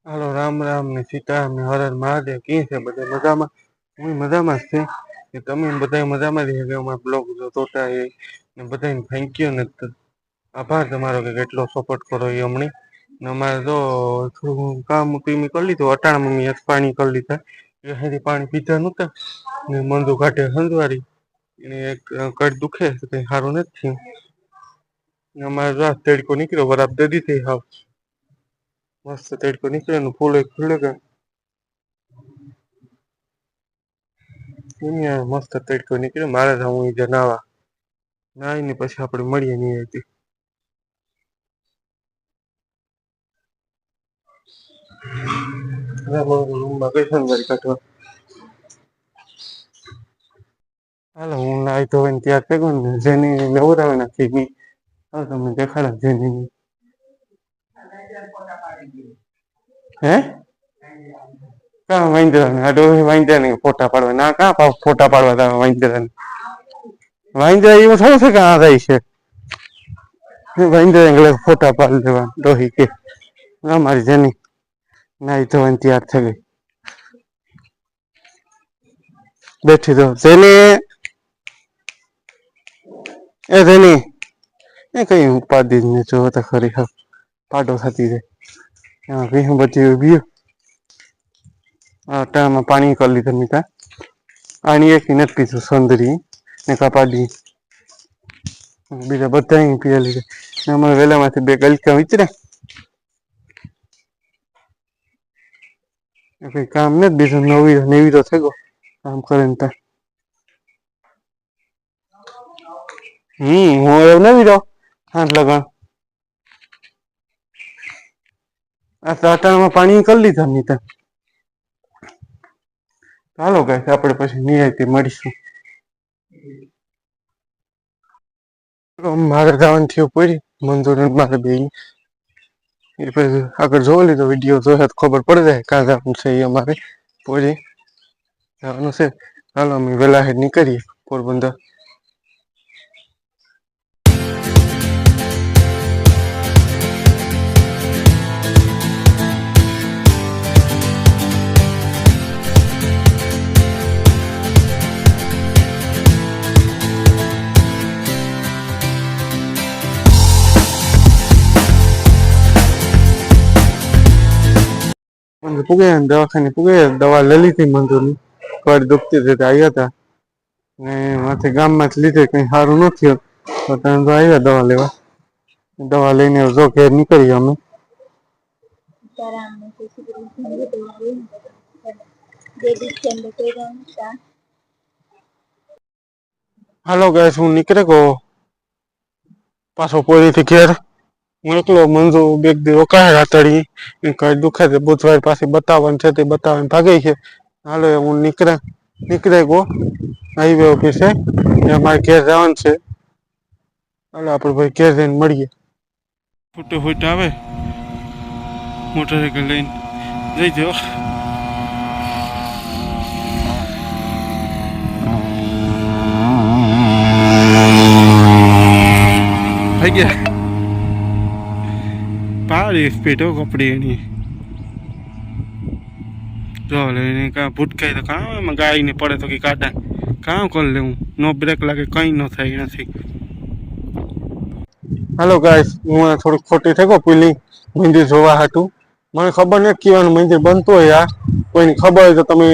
હાલો રામ રામ ને સીતારામ ને હર હર મહાદેવ કી છે બધા મજામાં. હું મજામાં જ છે તમે બધા મજામાં જ બ્લોગ જોતા ને બધાને થેન્ક યુ ને આભાર તમારો કે કેટલો સપોર્ટ કરો એ હમને. અમારે તો થોડું કામ કરી લીધું અટાણા મમ્મી પાણી કરી લીધા. એ પાણી પીધા નતા ને મંદુ ઘાટે હંજવારી એને એક કટ દુખે કઈ સારું નથી થયું. અમારે રાત તડકો નીકળ્યો બરાબ દે દીધી હાવ મસ્ત તડકો નીકળ્યો ફૂલ ખુલે કે મસ્ત તડકો નીકળ્યો મારે હું નાવા નાઈ ને પછી આપડે મળીએ નિરાંતે. હાલો હું નાઈ ધોઈને તૈયાર થઈ ગયો ને જેની નવરાવે નથી હા તમને દેખાડા જેની હે કા વાંદરા આ ડોહી વાંદરા ફોટા પાડવા ના કા ફોટા પાડવા વાંદરા ને વાંદરા એવું થોડું છે કે આ જાય છે. વાંદરા ફોટા પાડી દેવા ડોહી કે મારી જેની નાઈ ધોઈને તૈયાર થઈ ગઈ. બેઠી તો જેની એ જેની એ કઈ ઉપાધિ જ ને જો તો ખરી પાડો થતી જાય ભીહ બધી ઉભી અટાણામાં પાણી કરી લીધું મીઠા આની એક નથી પીધું સુંદરી ને કપાડી બીજા બધા પીવા લીધા વેલા માંથી બે ગલકા વિચર્યા કઈ કામ નથી બીજું નવી તો થઈ ગયો કામ કરે ને ત હું એવું નહી રહ્યો હાથ લગન આ તો અટાણામાં પાણી કરી લીધા મી તો ચાલો ગાઈસ આપડે પછી નિરાંતે મળીશું. મારે જવાનું થયું પૂરી મંજૂર મારે બે એ પછી આગળ જોવા લીધો વિડીયો જો ખબર પડી જાય કા જવાનું છે એ અમારે પૂરી જવાનું છે. ચાલો અમે વેલા હેડ નીકળીએ પોરબંદર. પુગે દવાખાને પુગે દવા લઈ લીધી મંજૂરની કર દુખતી હતી આવ્યા હતા ને માથી ગામ માંથી લીધે કઈ સારું ન થયું તો ત આવ્યા દવા લેવા દવા લઈને જો ઘેર નીકળીએ અમે. હાલો ગાઈસ હું નીકળે ગો પાછો પોરીથી ઘેર હું એકલો મંજુ બે દી રોકાય રાતડી કઈ દુખે બુધવાર પાસે બતાવવાનું છે તે બતાવવાને ભાગી છે. હાલો હું નીકળે ગો હાઈવે ઓફિસે અમારે ઘેર જવાનું છે. હાલો આપડે ભાઈ ઘેર જઈને મળીએ. ફૂટે ફૂટે આવે મોટરસાઇકલ લઈને જઈ દો. થઈ ગયા પાડી સ્પીડ કપડી એની જો લઈને કા ભૂટકાય તો કામ ગાય ને પડે તો કે કાઢા કામ કરી લેવું નો બ્રેક લાગે કઈ ન થાય નથી. હાલો ગાઈસ હું થોડુંક ખોટી થઈ ગયો પેલી મંદિર જોવા હતું મને ખબર નથી કેવાનું મંદિર બનતું હોય યાર કોઈને ખબર હોય તો તમે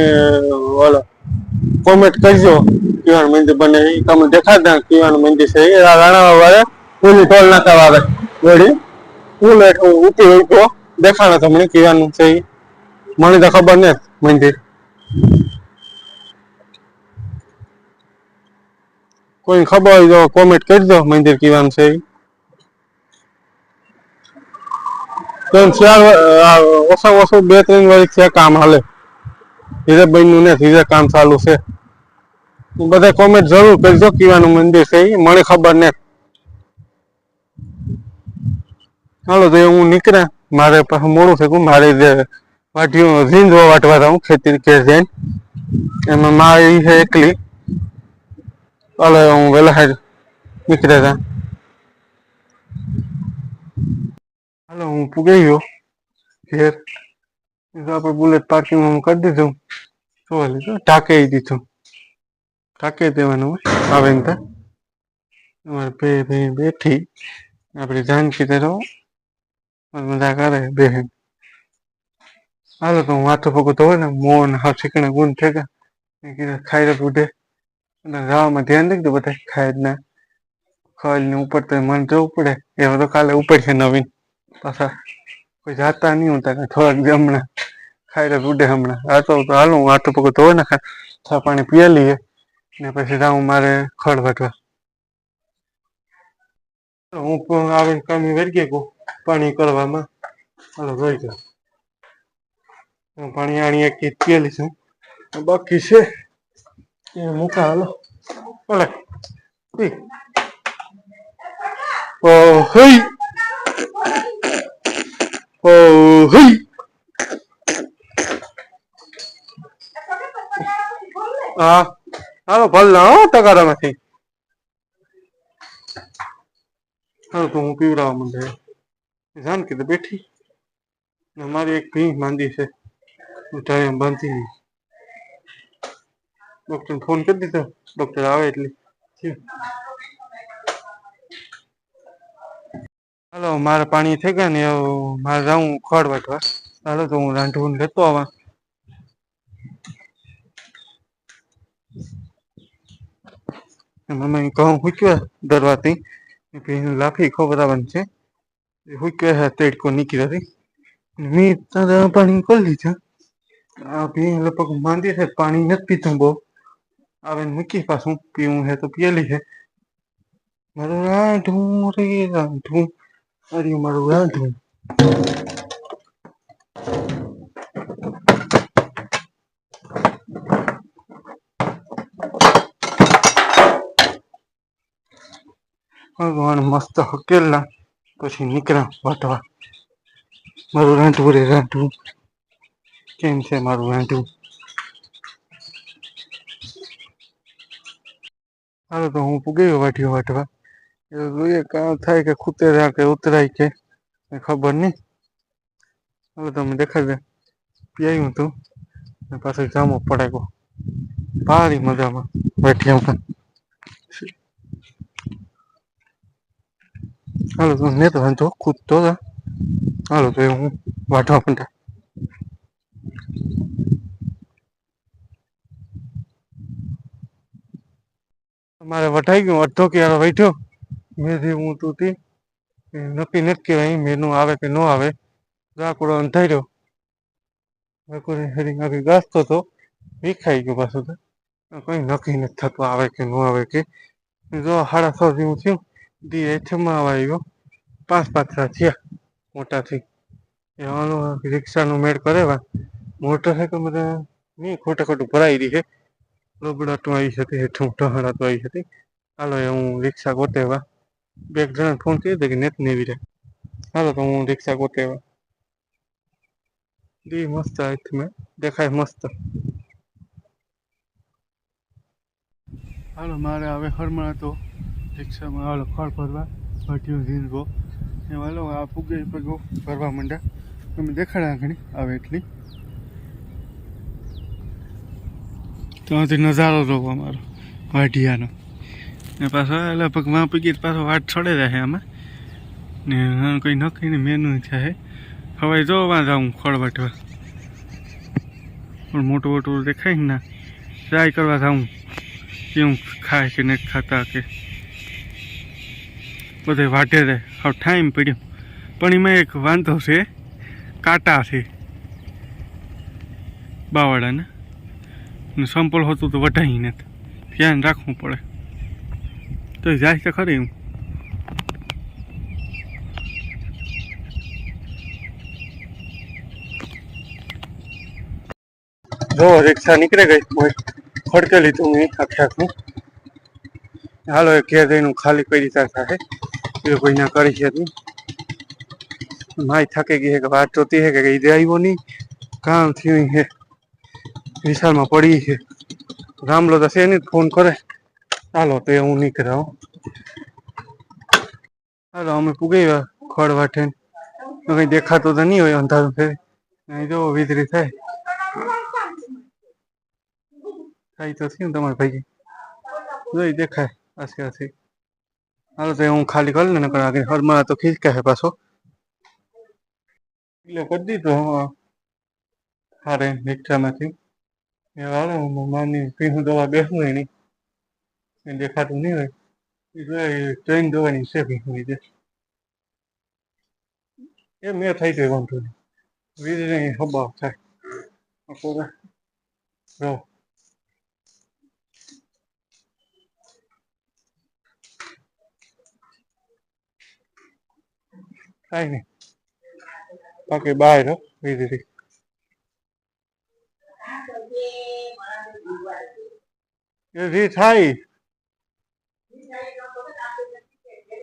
કોમેન્ટ કરજો કેવાનું મંદિર બને તમને દેખાડ કેવાનું મંદિર છે એ રાણા વાળા પુલી ટોલ નાકા વાળે ગડી પુલ ઉપી તો દેખાડો તમને કેવાનું છે મને તો ખબર નથી મંદિર કોઈ ખબર હોય તો કોમેન્ટ કરજો મંદિર કેવાનું છે. ઓછા ઓછું 2-3 વર્ષ છે કામ હાલે ધીરે બન્યું ને ધીરે કામ ચાલુ છે. બધા કોમેન્ટ જરૂર કરજો કેવાનું મંદિર છે એ મને ખબર નથી. હાલો તો હું નીકળ્યા મારે પાછું મોડું થયું મારે વાઢીઓ ઝીંઝવા વાટવા જાઉં ખેતી ઘેર જઈને એમાં મારી છે એકલી હાલો હું વેલા નીકળ્યા તા હાલો હું પૂગી ગયો ઘેર આપણે બુલેટ પાર્કિંગમાં કરી દીધું. શું લીધું ટાંકે દીધું. ટાંકે દેવાનું આવે ને ત્યાં અમારે બે બેઠી આપણે જાનકી તરો મજા કરે બે. હાલો તો હું વાતો પગતો હોય ને મોન હા શીકણે ગુણ થઈ ગયા ખાઈ ઉઠે ગાવામાં ધ્યાન રાખજો બધા ખાય જ ના ખલ ને ઉપર તો મન જવું પડે એમાં તો કાલે ઉપર છે નવીન પાછા કોઈ જાતા નહી હોતા થોડાક હમણાં ખાઈ ઉડે હમણાં આ તો હાલું વાતો પગતો હોય ને ચા પાણી પીએ લઈએ ને પછી જાઉં મારે ખડ વાટવા. હું આવે કામ વર્ગી પાણી કરવામાં હાલો જોઈ જાવ. પાણી આણી એક પીએલી છું બાકી છે એ મુકા હાલો ઓલે ઓ હઈ ઓ હઈ હા હાલો ભલ ના હો તગારામાંથી હાલો તો હું પીવડાવવા માંડે જાનકી તો બેઠી મારી એક ભી માંદી છે ટાઈમ બાંધી ડોક્ટર ફોન કરી દીધો ડોક્ટર આવે એટલે હાલો મારે પાણી થઈ ગયા ને મારે જાઉં ખડ વાટવા હાલો તો હું રાંધું લેતો આવા. મમ્મી કહું હુંચ્યો દરવાથી લાફી ખબરાવાની છે હુંચ્યો તેડકો નીકળી હતી મેં તારા પાણી કરી લીધા આ ભી લગભગ માંદી છે પાણી નથી પીતું બહુ આવે મૂકી પાછું પીવું હે તો પીએલી છે મારું રાંધું રે રાંધું અરે મારું રાંધું. ભગવાન મસ્ત હકેલા પછી નીકળ્યા વાટવા મારું રાંધવું રે રાંધવું કેમ છે મારું રાંધવું. હાલો તો હું ગયો વાટીઓ વાટવા જોઈએ કામ થાય કે ખૂતેરા કે ઉતરાય કે ખબર નઈ હવે તમે દેખાડે પીયું તું પાછું જામો પડાયો ભારી મજામાં બેઠી હાલો તો ને તો વાંધો કૂદતો હાલો તો હું વાટવા માંડ્યા. મારે વટાઈ ગયું અડધો ક્યારો બેઠ્યો મેં હું તું નક્કી નથી કહેવાય મેનુ આવે કે ન આવે ગાકડો અંધાર્યો ગાસતો તો વિખાઈ ગયો પાછું તો કઈ નક્કી નથી થતું આવે કે ન આવે કે જો 6:30 જેવું થયું દી એથમાં આવ્યો 5 પાથરા થયા મોટાથી રિક્ષાનો મેળ કરેવા મોટરસાઇકલ બધા નહીં ખોટું ભરાઈ રહી છે રોબડાટું આવી હતી હેઠું ટહડાતું આવી હતી હાલો હું રિક્ષા ગોતેવા બે જણા ફોન કરી દે કે નેત નેવી રહે હાલો તો હું રિક્ષા ગોતેવા દી મસ્ત મેં દેખાય મસ્ત. હાલો મારે હવે હરમણા તો રિક્ષામાં હાલો ખડ ભરવા ભટ્યો ઝીંઝવો એ હાલો આ પૂગે પગો ભરવા માંડ્યા તમે દેખાડા ઘણી આવે એટલી ત્યાંથી નજારો જોવો અમારો વાઢિયાનો ને પાછો લગભગ માં પગી પાછો વાટ છોડે રહે આમાં ને કંઈ નક્કી ને મેનુ થાય હવે જોવા જાઉં ખડ વાટવા પણ મોટું મોટું દેખાય ને ટ્રાય કરવા જાઉં કેવું ખાય કે નથી ખાતા કે બધે વાઢે રહે હવે ટાઈમ પડ્યો પણ એમાં એક વાંધો છે કાંટા છે બાવાડાને ને સંપલ હોતું તો વઢાઈ નથી ધ્યાન રાખવું પડે તો જાય તો ખરી હું જો રિક્ષા નીકળી ગઈ ફડકેલી તું મેં આખે આખું હાલો એ ઘેર જઈને ખાલી કરી થાય એ કોઈ ના કરી છે માય થાકી ગઈ છે કે વાત જોતી છે કે ઈદે આવ્યો નહીં કામ થયું છે વિશાલમાં પડી છે રામલો તો છે નહીં ફોન કરે હાલો તો હું નીકળ્યા હાલો અમે પૂગી ગયા ખડ વાઠે કઈ દેખાતો તો નહીં હોય અંધારું ફેર અહીં જો વીજળી થાય થાય તો થયું તમારે ભાઈ જોઈ દેખાય આથી હાલો તો હું ખાલી કરી લે નકર આગળ હરમાં તો ખીચકા હે પાછો એટલે કરી દીધો હારે રિક્ષામાંથી એ હાલો માની પીહું દવા બેસવું એની દેખાતું નહીં હોય ટ્રેન જોવાની છે ભીહું એ મેં થઈ ગઈ વાંધો નહીં વીજળી હબાવ થાય જો કાંઈ નહીં બાકી બહાર વીજળી એ રી થાય